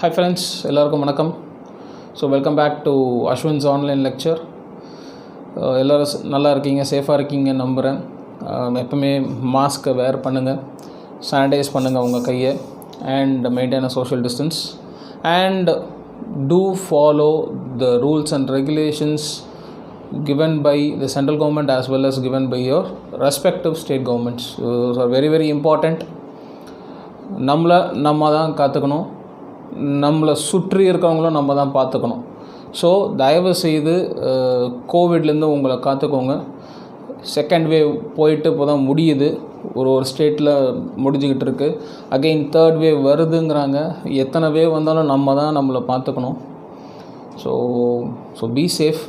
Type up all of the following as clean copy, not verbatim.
Hi friends, எல்லாருக்கும் வணக்கம். So welcome back to Ashwin's online lecture. எல்லோரும் நல்லா இருக்கீங்க, சேஃபாக இருக்கீங்க நம்புகிறேன். எப்பவுமே மாஸ்க்கை வேர் பண்ணுங்கள், சானிடைஸ் பண்ணுங்கள் உங்கள் கையை, and maintain a social distance, and do follow the rules and regulations given by the central government as well as given by your respective state governments. Those are very very important. நம்ம தான் காத்துக்கணும், நம்மளை சுற்றி இருக்கிறவங்களும் நம்ம தான் பார்த்துக்கணும். So தயவு செய்து கோவிட்லேருந்து உங்களை காத்துக்கோங்க. செகண்ட் வேவ் போயிட்டு இப்போ தான் முடியுது, ஒரு ஸ்டேட்டில் முடிஞ்சுக்கிட்டு இருக்குது. அகெயின் தேர்ட் வேவ் வருதுங்கிறாங்க. எத்தனை வேவ் வந்தாலும் நம்ம தான் நம்மளை பார்த்துக்கணும். So be safe.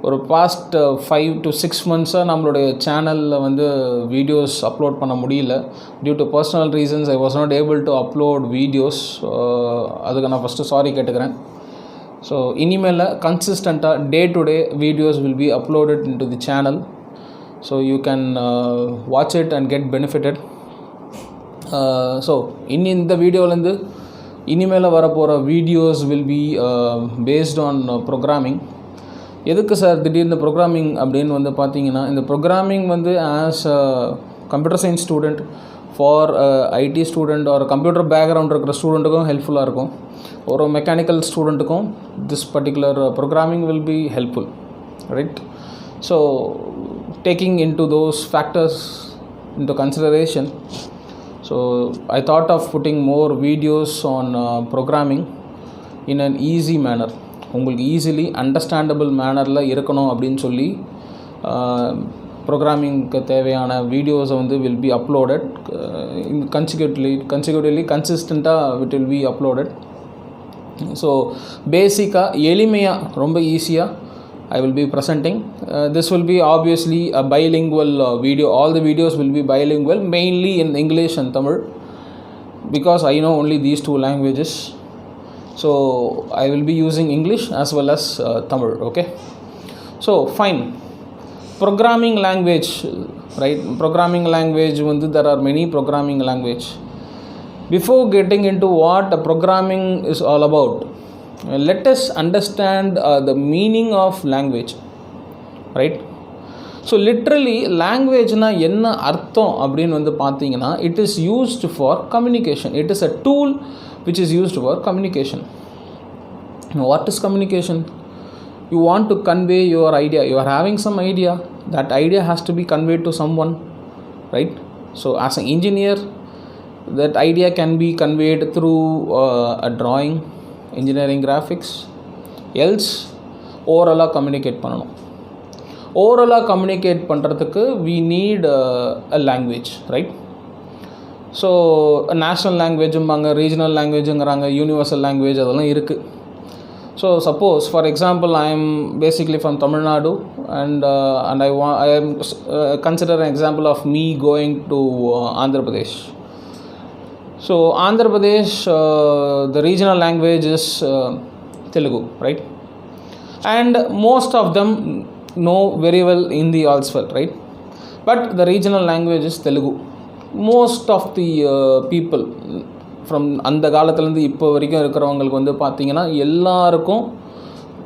ஒரு பாஸ்ட் 5 to 6 monthஸாக நம்மளுடைய சேனலில் வந்து வீடியோஸ் அப்லோட் பண்ண முடியல. Due to personal reasons I was not able to upload videos. அதுக்கு நான் ஃபஸ்ட்டு சாரி கேட்டுக்கிறேன். ஸோ இனிமேல் கன்சிஸ்டண்ட்டாக day to day videos will be uploaded into the channel. So you can watch it and get benefitted. So இந்த வீடியோலேருந்து இனிமேல் வரப்போகிற videos will be based on programming. எதுக்கு சார் திடீர்னு ப்ரோக்ராமிங் அப்படின்னு வந்து பார்த்தீங்கன்னா, இந்த ப்ரோக்ராமிங் வந்து as a computer science student, for IT student ஒரு கம்ப்யூட்டர் பேக்ரவுண்ட் இருக்கிற ஸ்டூடெண்ட்டுக்கும் ஹெல்ப்ஃபுல்லாக இருக்கும். ஒரு மெக்கானிக்கல் ஸ்டூடெண்ட்டுக்கும் this particular programming will be helpful, right? So taking into those factors into consideration, so I thought of putting more videos on programming in an easy manner. உங்களுக்கு easily understandable மேனரில் இருக்கணும் அப்படின்னு சொல்லி ப்ரோக்ராமிங்க்கு தேவையான வீடியோஸை வந்து வில் பி அப்லோடட் கன்சிக்யூட்டிவ்லி கன்சிஸ்டண்ட்டாக it will be uploaded. So பேசிக்காக எளிமையாக ரொம்ப ஈஸியாக I will be presenting. This will be obviously a bilingual video. All the videos will be bilingual, mainly in English and Tamil, because I know only these two languages. So I will be using English as well as Tamil. Okay. So fine. Programming language, right? Programming language, there are many programming language. Before getting into what the programming is all about, let us understand the meaning of language, right? So literally language na enna artham அப்படினு வந்து பாத்தீங்கன்னா, it is used for communication. It is a tool which is used for communication. Now what is communication? You want to convey your idea. You are having some idea, that idea has to be conveyed to someone, right? So as an engineer, that idea can be conveyed through a drawing, engineering graphics, else ஓரலாக communicate பண்ணணும். ஓரலாக communicate பண்ணுறதுக்கு we need a language, right? So national லாங்குவேஜும்பாங்க, regional லாங்குவேஜுங்கிறாங்க, universal language அதெல்லாம் இருக்குது. So suppose for example I am basically from Tamil Nadu and I am consider an example of me going to Andhra Pradesh. So Andhra Pradesh, the regional language is Telugu, right? And most of them know very well Hindi also, right? But the regional language is Telugu. Most of the people from அந்த காலத்துலேருந்து இப்போ வரைக்கும் இருக்கிறவங்களுக்கு வந்து பார்த்திங்கன்னா எல்லாருக்கும்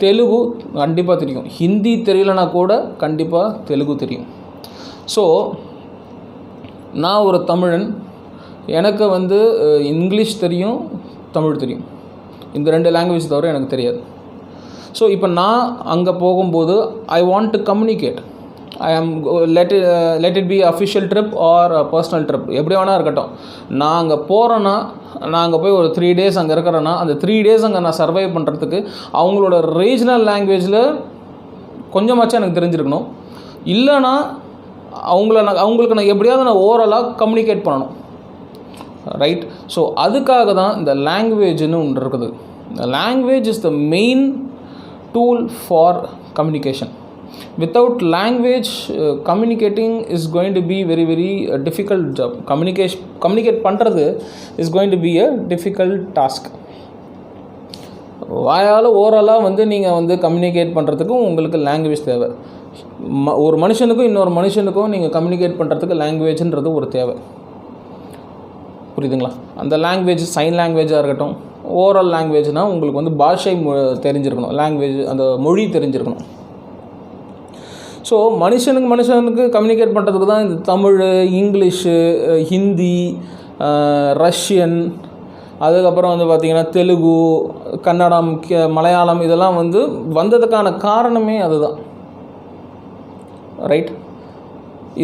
தெலுங்கு கண்டிப்பாக தெரியும். ஹிந்தி தெரியலனா கூட கண்டிப்பாக தெலுங்கு தெரியும். ஸோ நான் ஒரு தமிழன், எனக்கு வந்து இங்கிலீஷ் தெரியும், தமிழ் தெரியும். இந்த 2 லாங்குவேஜ் தவிர எனக்கு தெரியாது. ஸோ இப்போ நான் அங்கே போகும்போது I want to communicate. I am let it be official trip or personal trip, எப்படி வேணால் இருக்கட்டும். நான் அங்கே போகிறேன்னா, நான் அங்கே போய் ஒரு 3 days அங்கே இருக்கிறேன்னா, அந்த 3 days அங்கே நான் சர்வைவ் பண்ணுறதுக்கு அவங்களோட ரீஜனல் லாங்குவேஜில் கொஞ்சமாச்சும் எனக்கு தெரிஞ்சிருக்கணும். இல்லைனா அவங்களுக்கு நான் எப்படியாவது நான் ஓரலாக கம்யூனிகேட் பண்ணணும், ரைட்? ஸோ அதுக்காக தான் இந்த லாங்குவேஜ்னு ஒன்று இருக்குது. Language is the main tool for communication. Without language, communicating is going to be very very difficult job. Communicate பண்ணுறது is going to be a difficult task. வாயால் ஓரலாக வந்து நீங்கள் வந்து கம்யூனிகேட் பண்ணுறதுக்கும் உங்களுக்கு லாங்குவேஜ் தேவை. ஒரு மனுஷனுக்கும் இன்னொரு மனுஷனுக்கும் நீங்கள் கம்யூனிகேட் பண்ணுறதுக்கு லாங்குவேஜ்ன்றது ஒரு தேவை. புரியுதுங்களா? அந்த லாங்குவேஜ் சைன் லாங்குவேஜாக இருக்கட்டும் ஓரல் லாங்குவேஜ்னால் உங்களுக்கு வந்து பாஷை தெரிஞ்சிருக்கணும், லாங்குவேஜ் அந்த மொழி தெரிஞ்சிருக்கணும். ஸோ மனுஷனுக்கு கம்யூனிகேட் பண்ணுறதுக்கு தான் இந்த தமிழ், இங்கிலீஷு, ஹிந்தி, ரஷ்யன், அதுக்கப்புறம் வந்து பார்த்திங்கன்னா தெலுங்கு, கன்னடம், மலையாளம் இதெல்லாம் வந்து வந்ததுக்கான காரணமே அதுதான். ரைட்?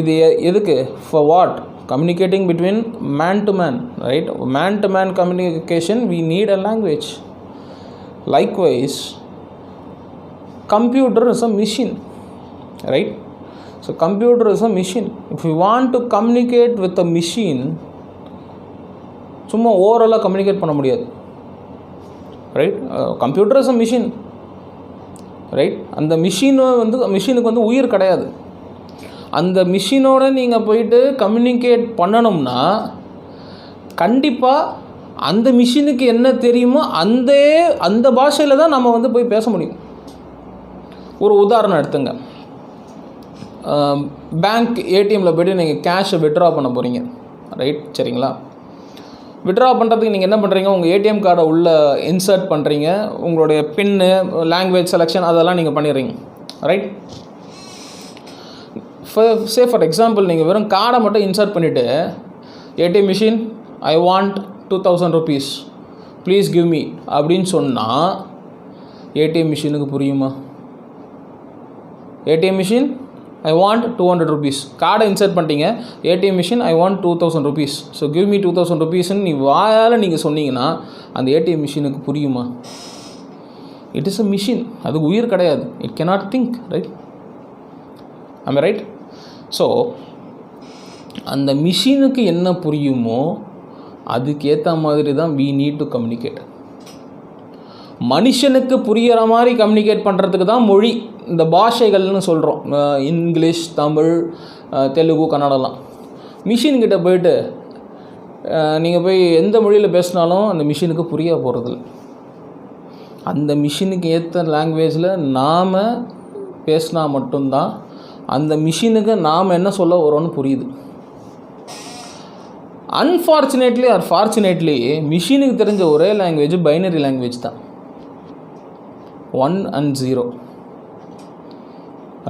இது எதுக்கு? For what? Communicating between man to man, right? Man to man communication, we need a language. Likewise, computer is a machine, right? So computer is a machine. If we want to communicate with a machine, சும்மா ஓவராலாக communicate பண்ண முடியாது, right? Computer is a machine, right? அந்த மிஷினுக்கு வந்து உயிர் கிடையாது. அந்த மிஷினோட நீங்கள் போயிட்டு கம்யூனிகேட் பண்ணணும்னா கண்டிப்பாக அந்த மிஷினுக்கு என்ன தெரியுமோ அந்த பாஷையில் தான் நம்ம வந்து போய் பேச முடியும். ஒரு உதாரணம் எடுத்துங்க. பேங்க் ஏடிஎம்மில் போய்ட்டு நீங்கள் கேஷை விட்ரா பண்ண போகிறீங்க, ரைட்? சரிங்களா? விட்ரா பண்ணுறதுக்கு நீங்கள் என்ன பண்ணுறீங்க? உங்கள் ஏடிஎம் கார்டை உள்ளே இன்சர்ட் பண்ணுறீங்க, உங்களுடைய பின்னு, லாங்குவேஜ் செலெக்ஷன் அதெல்லாம் நீங்கள் பண்ணிடுறீங்க, ரைட்? ஃபார் எக்ஸாம்பிள் நீங்கள் வெறும் கார்டை மட்டும் இன்சர்ட் பண்ணிவிட்டு ATM machine I want 2000 rupees please give me அப்படின்னு சொன்னால் ஏடிஎம் மிஷினுக்கு புரியுமா? ATM machine I want 200 rupees, கார்டை இன்சர்ட் பண்ணிட்டீங்க, ATM machine I want 2000 rupees, so give me 2000 rupeesன்னு நீ வாயால் நீங்கள் சொன்னீங்கன்னா அந்த ஏடிஎம் மிஷினுக்கு புரியுமா? இட் இஸ் அ மிஷின், அது உயிர் கிடையாது. It cannot think, right? ஆம் ரைட்? ஸோ அந்த மிஷினுக்கு என்ன புரியுமோ அதுக்கேற்ற மாதிரி தான் we need to communicate. மனுஷனுக்கு புரிகிற மாதிரி கம்யூனிகேட் பண்ணுறதுக்கு தான் மொழி, இந்த பாஷைகள்னு சொல்கிறோம். இங்கிலீஷ், தமிழ், தெலுங்கு, கன்னடம்லாம். மிஷின்கிட்ட போயிட்டு நீங்கள் போய் எந்த மொழியில் பேசினாலும் அந்த மிஷினுக்கு புரிய போகிறதில்ல. அந்த மிஷினுக்கு ஏற்ற லாங்குவேஜில் நாம் பேசினா மட்டும்தான் அந்த மிஷினுக்கு நாம் என்ன சொல்ல வரோன்னு புரியுது. அன்ஃபார்ச்சுனேட்லி ஆர் ஃபார்ச்சுனேட்லி மிஷினுக்கு தெரிஞ்ச ஒரே லாங்குவேஜ் பைனரி லாங்குவேஜ் தான், 1 and 0,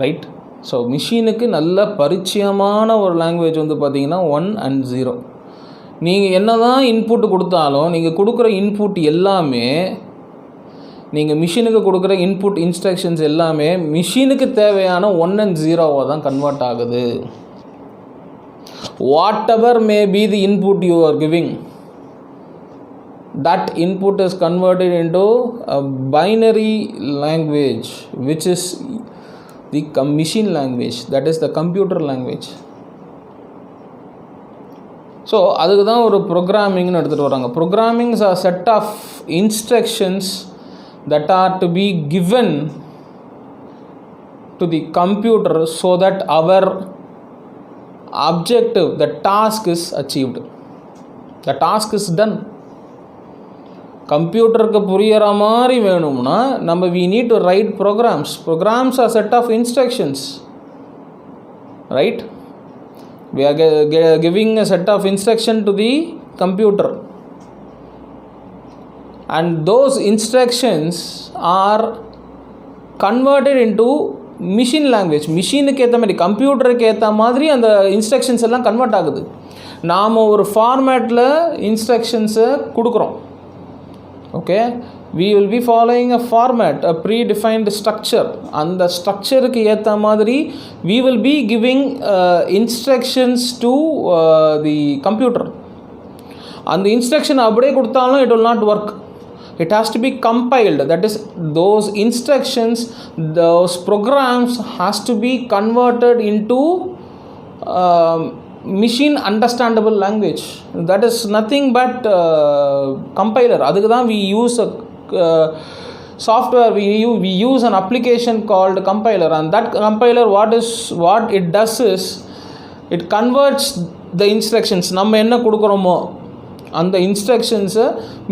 ரைட்? ஸோ மிஷினுக்கு நல்ல பரிச்சயமான ஒரு லாங்குவேஜ் வந்து பார்த்திங்கன்னா 1 and 0. நீங்கள் என்ன தான் இன்புட்டு கொடுத்தாலும் நீங்கள் கொடுக்குற இன்புட் எல்லாமே, நீங்கள் மிஷினுக்கு கொடுக்குற இன்புட் இன்ஸ்ட்ரக்ஷன்ஸ் எல்லாமே மிஷினுக்கு தேவையான 1 and 0 தான் கன்வெர்ட் ஆகுது. What ever may be the input you are giving, that input is converted into a binary language which is the machine language, that is the computer language. So அதுக்கு தான் ஒரு ப்ரோக்ராமிங்னு எடுத்துகிட்டு வராங்க. Programming is a set of instructions that are to be given to the computer so that our objective, the task is achieved, the task is done. கம்ப்யூட்டருக்கு புரிகிற மாதிரி வேணும்னா நம்ம we need to write programs are set of instructions, right? We are giving a set of instruction to the computer and those instructions are converted into machine language. மிஷினுக்கு ஏற்ற மாதிரி, கம்ப்யூட்டருக்கு ஏற்ற மாதிரி அந்த இன்ஸ்ட்ரக்ஷன்ஸ் எல்லாம் கன்வெர்ட் ஆகுது. நாம் ஒரு ஃபார்மேட்டில் இன்ஸ்ட்ரக்ஷன்ஸை கொடுக்குறோம், okay? we will be following a format, a predefined structure. அந்த ஸ்ட்ரக்சருக்கு ஏற்ற மாதிரி we will be giving instructions to the computer. அந்த இன்ஸ்ட்ரக்ஷன் அப்படியே கொடுத்தாலும் it will not work. It has to be compiled, that is those instructions, those programs has to be converted into machine understandable language. That is nothing but compiler. அதுக்கு தான் we use a software, we use an application called compiler, and that compiler what it does is it converts the instructions. நம்ம என்ன கொடுக்குறோமோ அந்த இன்ஸ்ட்ரக்ஷன்ஸை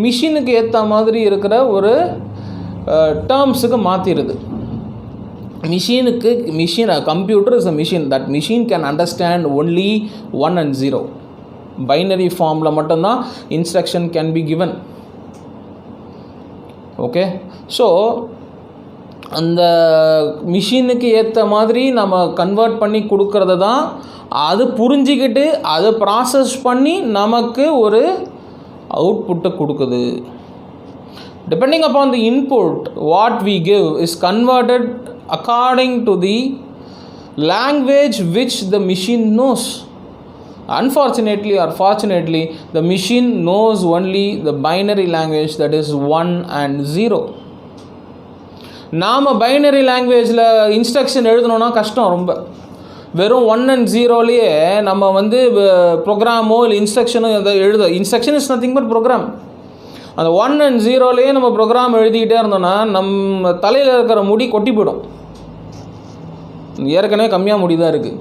மிஷினுக்கு ஏற்ற மாதிரி இருக்கிற ஒரு டேர்ம்ஸுக்கு மாற்றிடுது. Computer is a machine. That machine can understand only 1 and 0. Binary ஃபார்மில் மட்டும்தான் instruction can be given. Okay. So அந்த மிஷினுக்கு ஏற்ற மாதிரி நம்ம கன்வெர்ட் பண்ணி கொடுக்கறது தான் அது புரிஞ்சிக்கிட்டு அதை ப்ராசஸ் பண்ணி நமக்கு ஒரு அவுட்புட்டை கொடுக்குது. Depending upon the input, what we give is converted according to the language which the machine knows. Unfortunately or fortunately, the machine knows only the binary language, that is 1 and 0. நாம் binary லாங்குவேஜில் instruction எழுதணுன்னா கஷ்டம் ரொம்ப. வெறும் 1 and 0லேயே நம்ம வந்து ப்ரோக்ராமோ இல்லை இன்ஸ்ட்ரக்ஷனோ instruction is nothing but program. அந்த 1 and 0லேயே நம்ம ப்ரோக்ராம் எழுதிக்கிட்டே இருந்தோம்னா நம்ம தலையில் இருக்கிற முடி கொட்டி போயிடும். ஏற்கனவே கம்மியாக முடி தான் இருக்குது.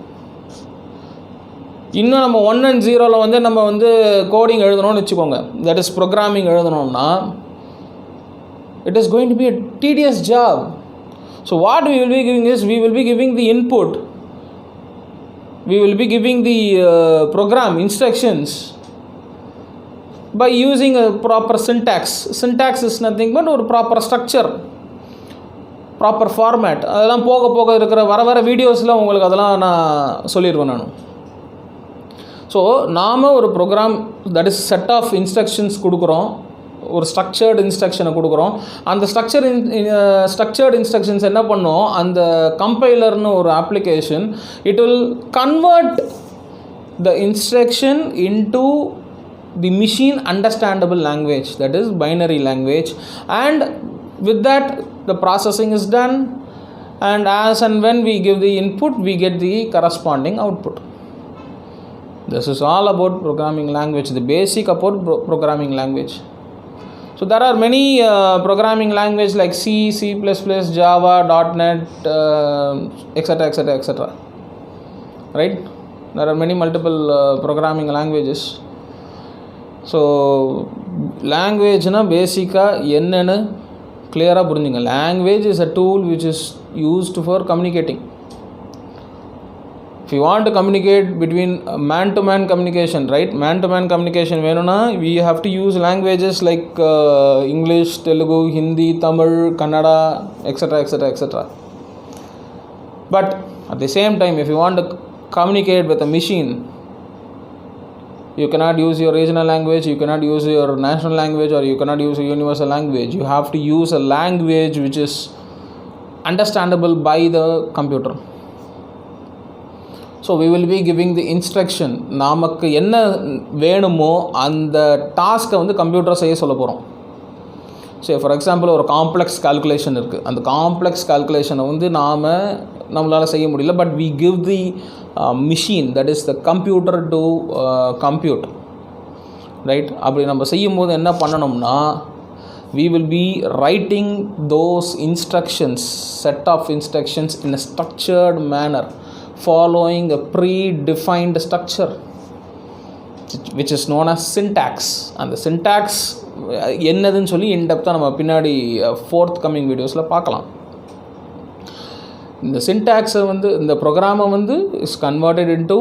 இன்னும் நம்ம 1 and 0ல் வந்து நம்ம வந்து கோடிங் எழுதணும்னு வச்சுக்கோங்க, தட் இஸ் ப்ரோக்ராமிங் எழுதணும்னா it is going to be a tedious job. So what we will be giving is, we will be giving the input, we will be giving the program instructions by using a proper syntax. Syntax is nothing but ஒரு proper structure, proper format. அதெல்லாம் போக போக இருக்கிற வர வீடியோஸில் உங்களுக்கு அதெல்லாம் நான் சொல்லிடுவேன் நான். ஸோ நாம் ஒரு program that is set of instructions கொடுக்குறோம், ஒரு ஸ்ட்ரக்சர்டு இன்ஸ்ட்ரக்ஷனை கொடுக்குறோம். அந்த ஸ்ட்ரக்சர்டு இன்ஸ்ட்ரக்ஷன்ஸ் என்ன பண்ணோம், அந்த கம்பைலர்னு ஒரு application, it will convert the instruction into the machine understandable language, that is binary language. And with that the processing is done, and as and when we give the input we get the corresponding output. This is all about programming language, the basic about programming language. So there are many programming language like C, C++, Java, .NET, etc., etc., etc. Right? There are many multiple programming languages. So language na basically என்னன்னு clear-ஆ புரிஞ்சுங்க. Language is a tool which is used for communicating. If you want to communicate between man-to-man communication, right? Man-to-man communication வேணும்னா we have to use languages like English, Telugu, Hindi, Tamil, Kannada, etc., etc., etc. But at the same time, if you want to communicate with a machine, you cannot use your regional language, you cannot use your national language, or you cannot use a universal language. You have to use a language which is understandable by the computer. So we will be giving the instruction. நமக்கு என்ன வேணுமோ அந்த டாஸ்க்கை வந்து கம்ப்யூட்டரை செய்ய சொல்ல போகிறோம். ஸோ ஃபார் எக்ஸாம்பிள் ஒரு காம்ப்ளெக்ஸ் கால்குலேஷன் இருக்குது. அந்த காம்ப்ளெக்ஸ் கால்குலேஷனை வந்து நம்மளால் செய்ய முடியல. But we give the machine, that is the computer to compute, right? அப்படி நம்ம செய்யும் போது என்ன பண்ணணும்னா, we will be writing those instructions, set of instructions in a structured manner, following a predefined structure which is known as syntax. And the syntax என்னதுன்னு சொல்லி இன்டெப்த்தாக நம்ம பின்னாடி ஃபோர்த் கம்மிங் வீடியோஸில் பார்க்கலாம். இந்த சின்டாக்ஸை வந்து இந்த ப்ரோக்ராமை வந்து is converted into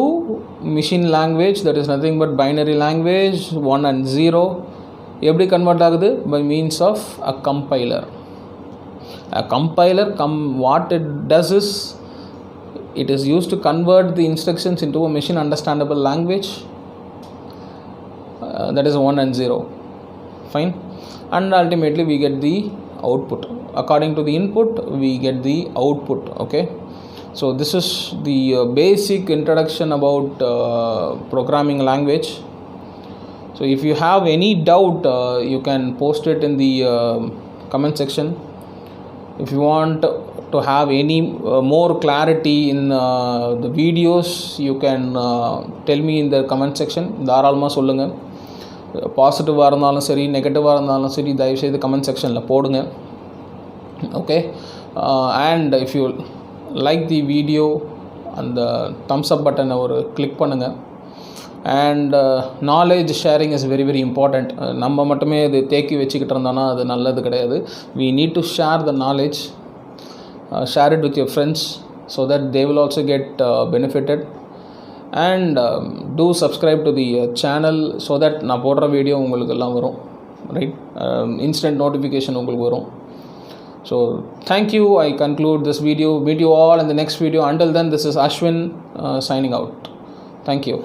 machine language, that is nothing but binary language 1 and 0. எப்படி கன்வெர்ட் ஆகுது? By means of a compiler. A compiler what it does is, it is used to convert the instructions into a machine understandable language, that is 1 and 0. Fine. And ultimately we get the output. According to the input we get the output. Okay, so this is the basic introduction about programming language. So if you have any doubt, you can post it in the comment section. If you want to have any more clarity in the videos, you can tell me in the comment section. தாராளமாக சொல்லுங்கள். பாசிட்டிவாக இருந்தாலும் சரி, நெகட்டிவாக இருந்தாலும் சரி, தயவுசெய்து comment செக்ஷனில் போடுங்க. Okay, and if you like the video, அந்த தம்ஸ் அப் பட்டனை ஒரு கிளிக் பண்ணுங்கள். And knowledge sharing is very very important. நம்ம மட்டுமே இது தேக்கி வச்சுக்கிட்டு இருந்தோன்னா அது நல்லது கிடையாது. we need to share the knowledge, share it with your friends so that they will also get benefited. And do subscribe to the channel so that நான் போடுற வீடியோ உங்களுக்கு எல்லாம் வரும். right? Instant notification உங்களுக்கு வரும். So thank you. I conclude this video. Meet you all in the next video. Until then, this is Ashwin signing out. Thank you.